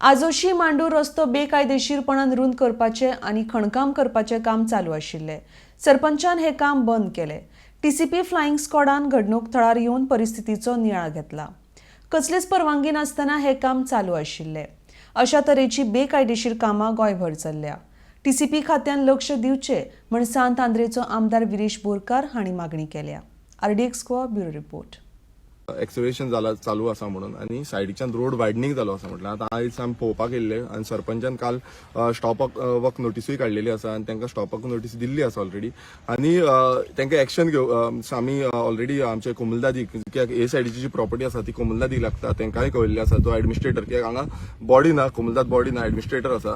आजोशी मांडूर रस्तो बेकायदेशीरपणान रुंद करपाचे आनी खणकाम करपाचे काम चालू आशिल्ले. सरपंचान हे काम बंद केले. टीसीपी फ्लायिंग स्क्वॉडान घडणूक थळार येवन परिस्थितीचो नियाळ घेतला. कसलीच परवानगी नासतना हे काम चालू आशिल्ले. अशा तरेची बेकायदेशीर कामां गोंयभर चल्ल्या. टीसीपी खात्यान लक्ष दिवचे म्हण सांत आंद्रेचो आमदार विरेश बोरकार हांणी मागणी केल्या. RDX Goa bureau report. Excavation चालू आसा म्हणून आनी सायडीच्यान रोड वायडनींग जालो आसा म्हटल्यार आतां आयज आमी पळोवपाक येयल्ले आनी सरपंचान काल स्टॉप वर्क नोटीसूय काडलेली आसा आनी तांकां स्टॉप वर्क नोटीस दिल्ली आसा ऑलरेडी आनी तांकां एक्शन आमी ऑलरेडी आमचे कोमुलदादी कित्याक हे सायडीची जी प्रॉपर्टी आसा ती कोमुलदादी लागता तांकांय कळिल्ली आसा तो एडमिनिस्ट्रेटर कित्याक हांगा बॉडी ना कोमुलदाद बॉडी ना एडमिनिस्ट्रेटर आसा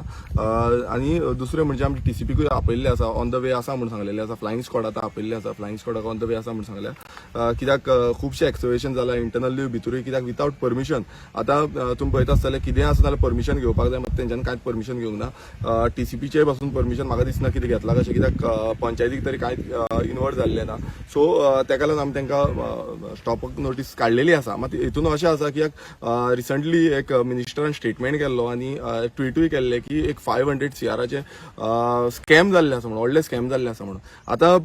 आनी दुसरें म्हणजे आमचे टीसीपीकूय आपयल्ले आसा ऑन द वे आसा म्हणून सांगलेले आसा फ्लायिंग स्क्वॉड आतां आपयल्ले आसा फ्लायिंग स्क्वॉडाक ऑन द वे आसा म्हणून सांगल्या कित्याक खुबशे एक्सवेशन जाला इंटरनली भितरूय कित्याक विथआउट परमिशन आतां तुमी पळयता आसतले कितें आसा जाल्यार परमिशन घेवपाक जाय मात तेंच्यानी कांयच परमिशन घेवंक ना टीसीपीचे पासून परमिशन म्हाका दिसना कितें घेतला कशें कित्याक पंचायतीक तरी कांयच इनवॉल्व जाल्ले ना सो तेका लागून आमी तांकां स्टॉप नोटीस काडलेली आसा मात हितून अशें आसा कित्याक रिसंटली एक मिनिस्टरान स्टेटमेंट केल्लो आनी ट्विटूय केल्ले की एक 500 CRचे स्कॅम जाल्ले आसा म्हणून व्हडले स्कॅम जाल्ले आसा म्हणून आतां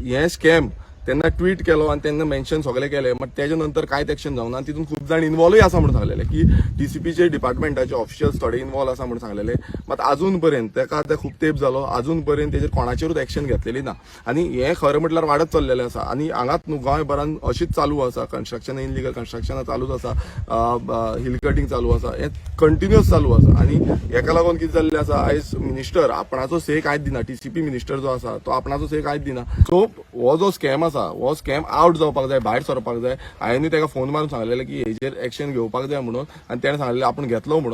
हे स्कॅम तेन्ना ट्वीट केलो आनी तेन्ना मेन्शन सगळे केले मात तेच्या नंतर कांयच एक्शन जावना आनी तितून खूब जाण इनवॉल्वूय आसा म्हणून सांगलेले की टीसीपीचे डिपार्टमेंटाचे ऑफिशियल्स थोडे इनवॉल्व आसा म्हणून सांगलेले मात अजून पर्यंत तेका आतां खूब तेंप जालो अजून पर्यंत तेजेर कोणाचेरूच एक्शन घेतलेली ना आनी हे खरें म्हटल्यार वाडत चल्लेलें आसा आनी हांगाच न्हू गोंयभरान अशीच चालू आसा कन्स्ट्रक्शन इनलिगल कन्स्ट्रक्शनां चालूच आसा हिल कटिंग चालू आसा हे कंटिन्युअस चालू आसा आनी हेका लागून कितें जाल्लें आसा आयज मिनिस्टर आपणाचो से कांयच दिना टीसीपी मिनिस्टर जो आसा तो आपणाचो से कांयच दिना सो हो जो स्कॅम आसा हो स्कॅम आउट जावपाक जाय भायर सरपाक जाय हांवेंनूय ताका फोन मारून सांगलेले की हेजेर एक्शन घेवपाक जाय म्हणून आनी तेणें सांगलेलें आपण घेतलो म्हणून